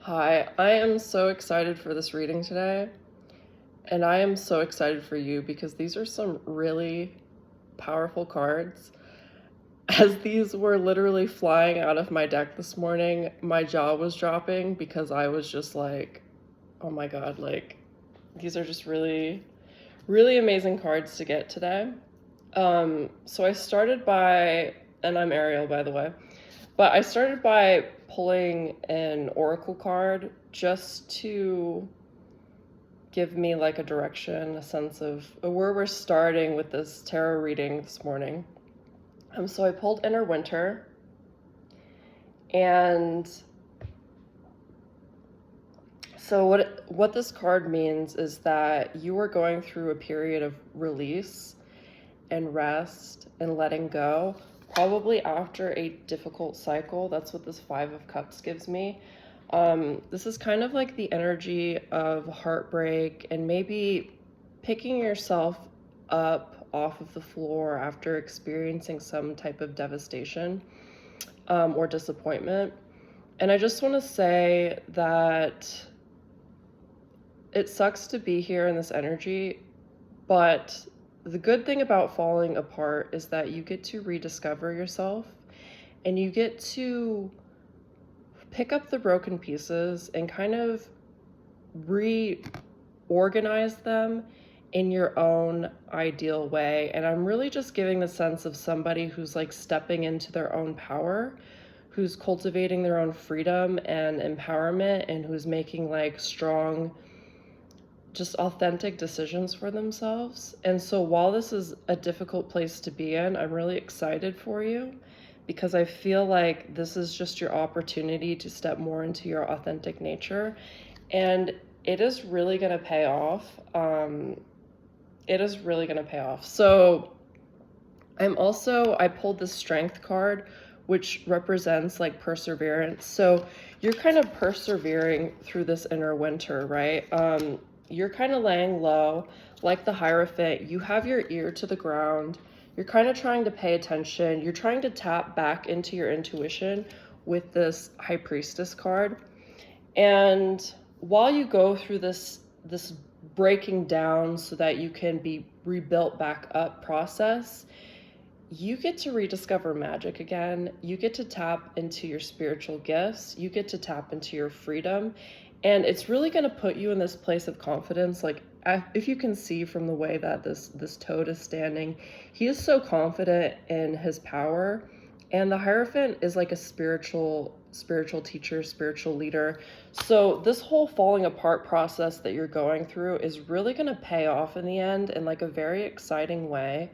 Hi, I am so excited for this reading today, and I am so excited for you because these are some really powerful cards. As these were literally flying out of my deck this morning, my jaw was dropping because I was just like, oh my god, like, these are just really, really amazing cards to get today. So I started by, and I'm Ariel, by the way, but I started by pulling an oracle card just to give me like a direction, a sense of where we're starting with this tarot reading this morning. So I pulled Inner Winter, and so what this card means is that you are going through a period of release and rest and letting go, probably after a difficult cycle. That's what this Five of Cups gives me. This is kind of like the energy of heartbreak and maybe picking yourself up off of the floor after experiencing some type of devastation or disappointment. And I just want to say that it sucks to be here in this energy, but the good thing about falling apart is that you get to rediscover yourself and you get to pick up the broken pieces and kind of reorganize them in your own ideal way. And I'm really just giving the sense of somebody who's like stepping into their own power, who's cultivating their own freedom and empowerment, and who's making like strong, just authentic decisions for themselves. And so while this is a difficult place to be in, I'm really excited for you because I feel like this is just your opportunity to step more into your authentic nature. And it is really going to pay off. It is really going to pay off. So I pulled the Strength card, which represents like perseverance. So you're kind of persevering through this inner winter, right? You're kind of laying low, like the Hierophant. You have your ear to the ground. You're kind of trying to pay attention. You're trying to tap back into your intuition with this High Priestess card. And while you go through this breaking down so that you can be rebuilt back up process, you get to rediscover magic again. You get to tap into your spiritual gifts. You get to tap into your freedom. And it's really going to put you in this place of confidence. Like, if you can see from the way that this toad is standing, he is so confident in his power. And the Hierophant is like a spiritual teacher, spiritual leader. So this whole falling apart process that you're going through is really going to pay off in the end in like a very exciting way.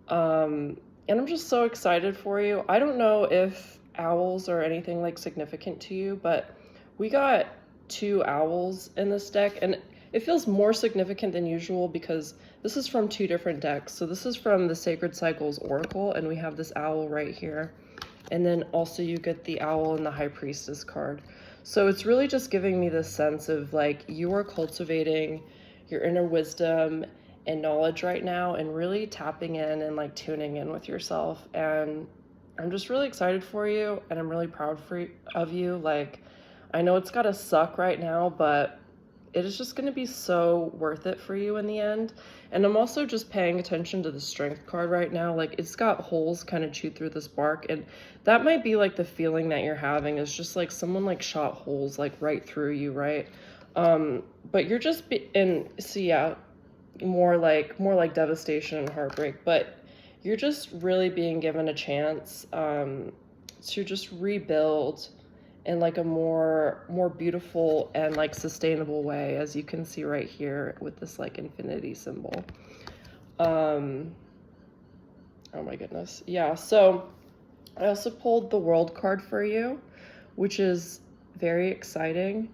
And I'm just so excited for you. I don't know if owls are anything like significant to you, but we got 2 owls in this deck, and it feels more significant than usual because this is from 2 different decks. So this is from the Sacred Cycles Oracle, and we have this owl right here. And then also you get the owl and the High Priestess card. So it's really just giving me this sense of like you are cultivating your inner wisdom and knowledge right now and really tapping in and like tuning in with yourself. And I'm just really excited for you, and I'm really proud of you. Like, I know it's gotta suck right now, but it is just gonna be so worth it for you in the end. And I'm also just paying attention to the Strength card right now. Like, it's got holes kind of chewed through this bark, and that might be like the feeling that you're having is just like someone like shot holes like right through you, right? But you're just more like devastation and heartbreak, but you're just really being given a chance to just rebuild in like a more beautiful and like sustainable way, as you can see right here with this like infinity symbol. Oh my goodness. Yeah, so I also pulled the World card for you, which is very exciting.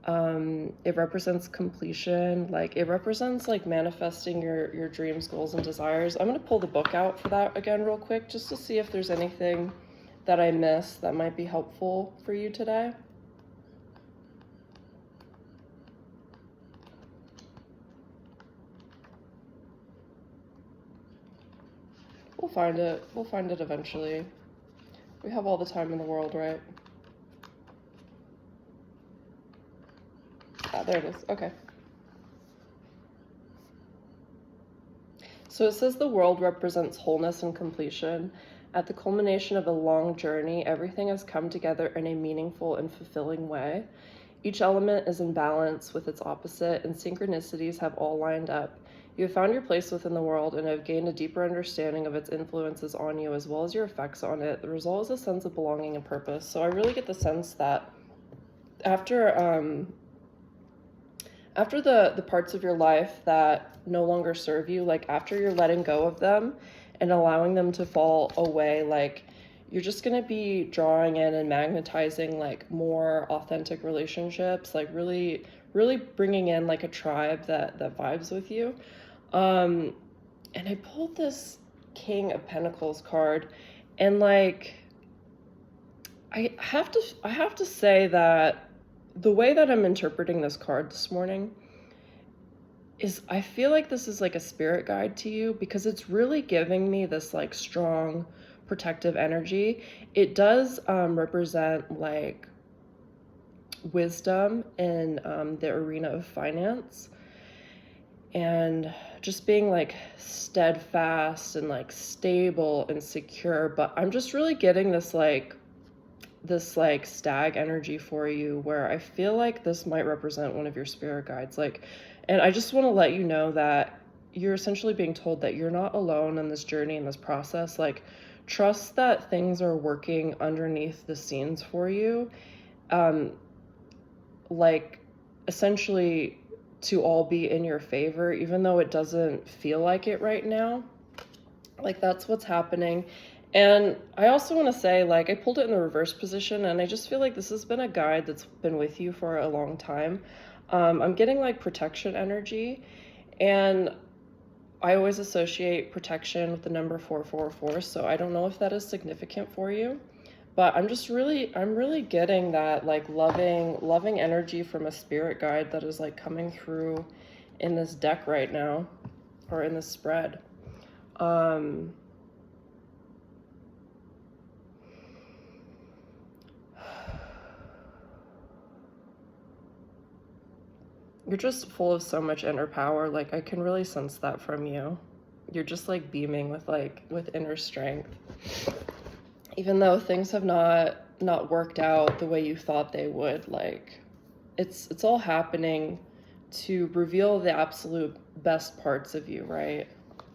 It represents completion. Like, it represents like manifesting your dreams, goals, and desires. I'm going to pull the book out for that again real quick just to see if there's anything that I missed that might be helpful for you today. We'll find it. We'll find it eventually. We have all the time in the world, right? Ah, there it is. Okay. So it says the world represents wholeness and completion. At the culmination of a long journey, everything has come together in a meaningful and fulfilling way. Each element is in balance with its opposite, and synchronicities have all lined up. You have found your place within the world and have gained a deeper understanding of its influences on you as well as your effects on it. The result is a sense of belonging and purpose. So I really get the sense that after the parts of your life that no longer serve you, like after you're letting go of them and allowing them to fall away, like you're just going to be drawing in and magnetizing like more authentic relationships, like really bringing in like a tribe that vibes with you. And I pulled this King of Pentacles card, and like I have to say that the way that I'm interpreting this card this morning is I feel like this is like a spirit guide to you, because it's really giving me this like strong protective energy. It does represent like wisdom in the arena of finance, and just being like steadfast and like stable and secure. But I'm just really getting this like stag energy for you, where I feel like this might represent one of your spirit guides. Like, and I just want to let you know that you're essentially being told that you're not alone in this journey, in this process. Like, trust that things are working underneath the scenes for you. Like, essentially to all be in your favor, even though it doesn't feel like it right now. Like, that's what's happening. And I also want to say, like, I pulled it in the reverse position, and I just feel like this has been a guide that's been with you for a long time. I'm getting like protection energy, and I always associate protection with the number 444, so I don't know if that is significant for you, but I'm really getting that like loving energy from a spirit guide that is like coming through in this deck right now, or in this spread. You're just full of so much inner power. Like, I can really sense that from you. You're just like beaming with inner strength. Even though things have not worked out the way you thought they would, like it's all happening to reveal the absolute best parts of you, right?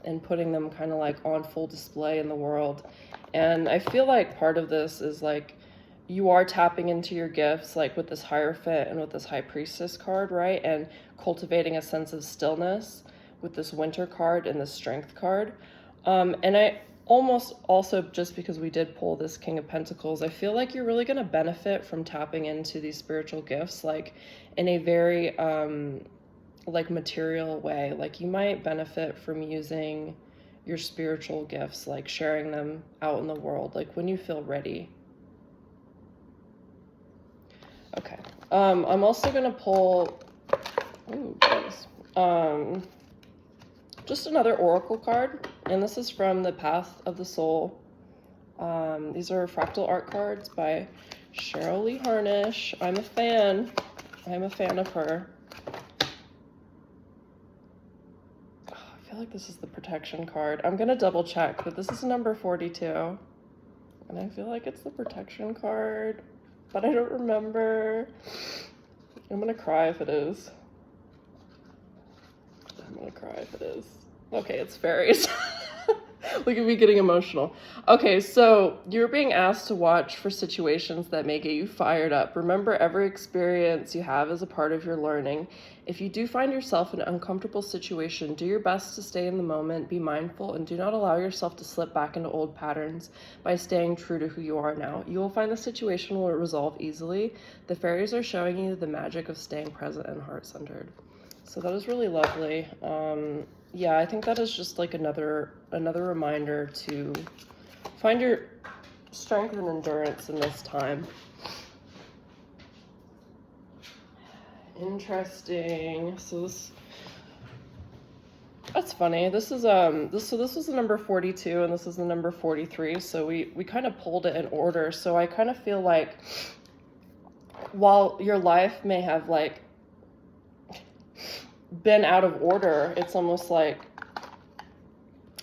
And putting them kind of like on full display in the world. And I feel like part of this is like you are tapping into your gifts, like with this Hierophant and with this High Priestess card, right? And cultivating a sense of stillness with this Winter card and this Strength card. And I almost also, just because we did pull this King of Pentacles, I feel like you're really going to benefit from tapping into these spiritual gifts, like in a very like material way. Like, you might benefit from using your spiritual gifts, like sharing them out in the world, like when you feel ready. Okay. I'm also gonna pull, just another oracle card, and this is from the Path of the Soul. These are fractal art cards by Cheryl Lee Harnish. I'm a fan of her. Oh, I feel like this is the protection card. I'm gonna double check, but this is number 42, and I feel like it's the protection card, but I don't remember. I'm gonna cry if it is. Okay, it's fairies. Look at me getting emotional. Okay, so you're being asked to watch for situations that may get you fired up. Remember, every experience you have is a part of your learning. If you do find yourself in an uncomfortable situation, do your best to stay in the moment, be mindful, and do not allow yourself to slip back into old patterns by staying true to who you are now. You will find the situation will resolve easily. The fairies are showing you the magic of staying present and heart-centered. So that is really lovely. Yeah, I think that is just like another reminder to find your strength and endurance in this time. Interesting. So that's funny. This is this was the number 42, and this is the number 43. So we kind of pulled it in order. So I kind of feel like while your life may have like been out of order, it's almost like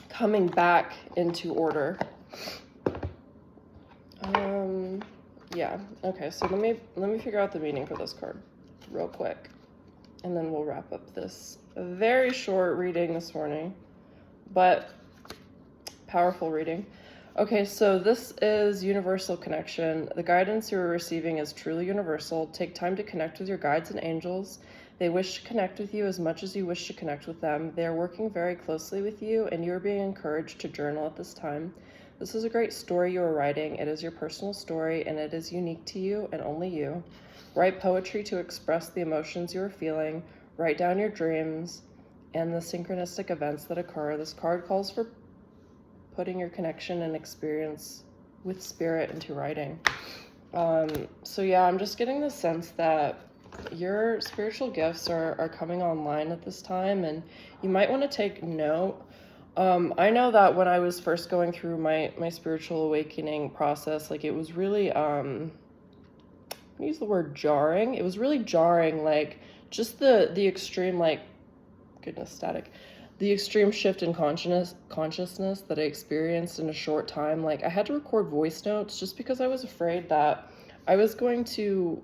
coming back into order. Yeah, okay, so let me figure out the meaning for this card real quick, and then we'll wrap up this very short reading this morning, but powerful reading. Okay, so this is universal connection. The guidance you are receiving is truly universal. Take time to connect with your guides and angels. They wish to connect with you as much as you wish to connect with them. They are working very closely with you, and you are being encouraged to journal at this time. This is a great story you are writing. It is your personal story, and it is unique to you and only you. Write poetry to express the emotions you are feeling. Write down your dreams and the synchronistic events that occur. This card calls for putting your connection and experience with spirit into writing. So yeah, I'm just getting the sense that your spiritual gifts are coming online at this time, and you might want to take note. I know that when I was first going through my spiritual awakening process, like it was really, I use the word jarring. It was really jarring, like just the extreme, like, goodness, static. The extreme shift in consciousness that I experienced in a short time. Like I had to record voice notes just because I was afraid that I was going to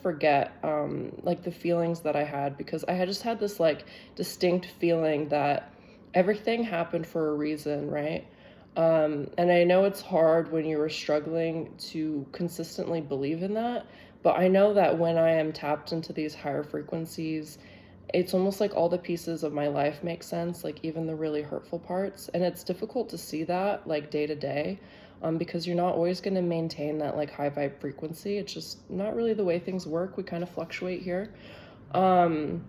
forget like the feelings that I had, because I had just had this like distinct feeling that everything happened for a reason, right? And I know it's hard when you are struggling to consistently believe in that, but I know that when I am tapped into these higher frequencies, it's almost like all the pieces of my life make sense, like even the really hurtful parts. And it's difficult to see that like day to day, because you're not always going to maintain that like high vibe frequency. It's just not really the way things work. We kind of fluctuate here. And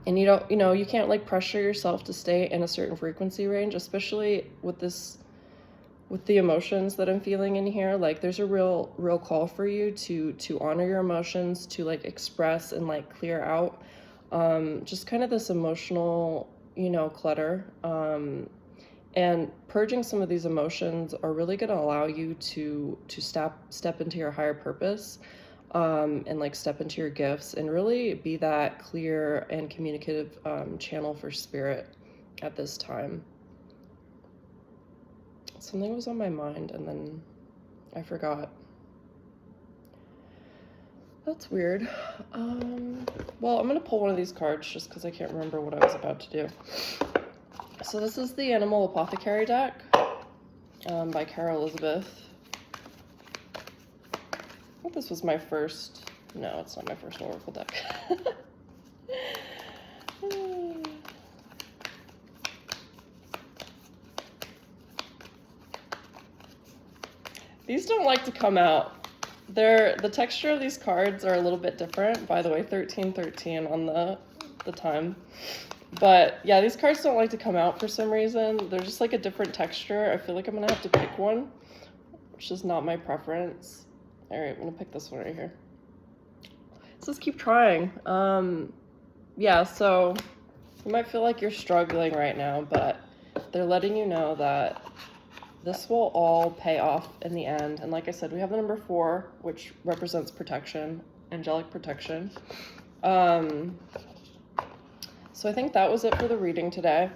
you can't like pressure yourself to stay in a certain frequency range, especially with the emotions that I'm feeling in here. Like there's a real call for you to honor your emotions, to like express and like clear out just kind of this emotional, clutter. And purging some of these emotions are really going to allow you to step into your higher purpose, and like step into your gifts and really be that clear and communicative channel for spirit at this time. Something was on my mind and then I forgot. That's weird. Well, I'm going to pull one of these cards just because I can't remember what I was about to do. So this is the Animal Apothecary deck by Cara Elizabeth. I think this was my first... No, it's not my first Oracle deck. These don't like to come out. The texture of these cards are a little bit different. By the way, 1313 on the time. But yeah, these cards don't like to come out for some reason. They're just like a different texture. I feel like I'm gonna have to pick one, which is not my preference. All right, I'm gonna pick this one right here. Let's just keep trying. Yeah, so you might feel like you're struggling right now, but they're letting you know that this will all pay off in the end. And like I said, we have the number 4, which represents protection, angelic protection. So I think that was it for the reading today.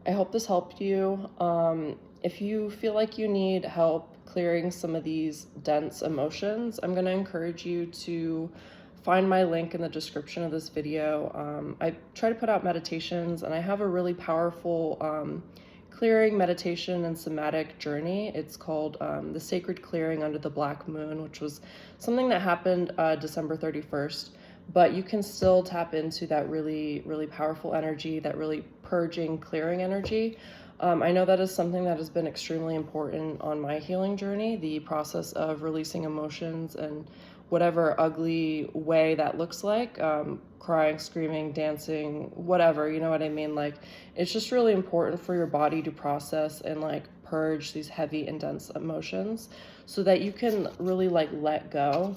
I hope this helped you. If you feel like you need help clearing some of these dense emotions, I'm going to encourage you to find my link in the description of this video. I try to put out meditations, and I have a really powerful clearing meditation and somatic journey. It's called the Sacred Clearing Under the Black Moon, which was something that happened December 31st. But you can still tap into that really, really powerful energy, that really purging, clearing energy. I know that is something that has been extremely important on my healing journey, the process of releasing emotions and whatever ugly way that looks like, crying, screaming, dancing, whatever, you know what I mean? Like, it's just really important for your body to process and like purge these heavy and dense emotions so that you can really like let go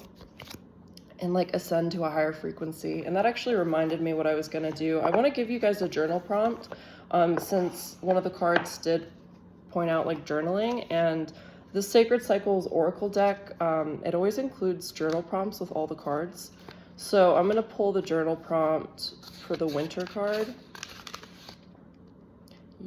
and like ascend to a higher frequency. And that actually reminded me what I was gonna do. I wanna give you guys a journal prompt, since one of the cards did point out like journaling, and the Sacred Cycles Oracle deck, it always includes journal prompts with all the cards. So I'm going to pull the journal prompt for the winter card.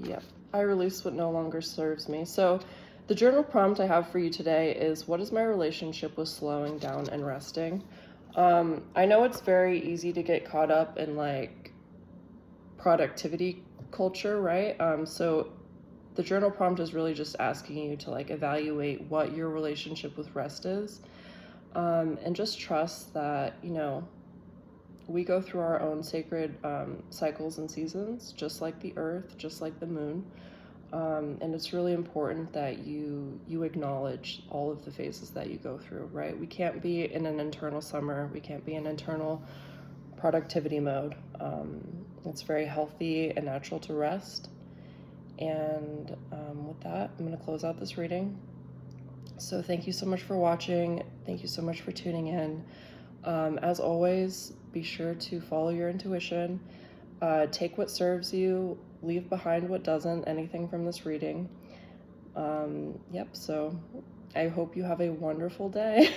Yep, I release what no longer serves me. So the journal prompt I have for you today is, what is my relationship with slowing down and resting? I know it's very easy to get caught up in like productivity culture, right? So the journal prompt is really just asking you to like evaluate what your relationship with rest is, and just trust that, you know, we go through our own sacred cycles and seasons, just like the earth, just like the moon. And it's really important that you acknowledge all of the phases that you go through, right? We can't be in an internal summer. We can't be in internal productivity mode. It's very healthy and natural to rest. And with that, I'm going to close out this reading. So thank you so much for watching. Thank you so much for tuning in. As always, be sure to follow your intuition. Take what serves you, leave behind what doesn't, anything from this reading. Yep, so I hope you have a wonderful day.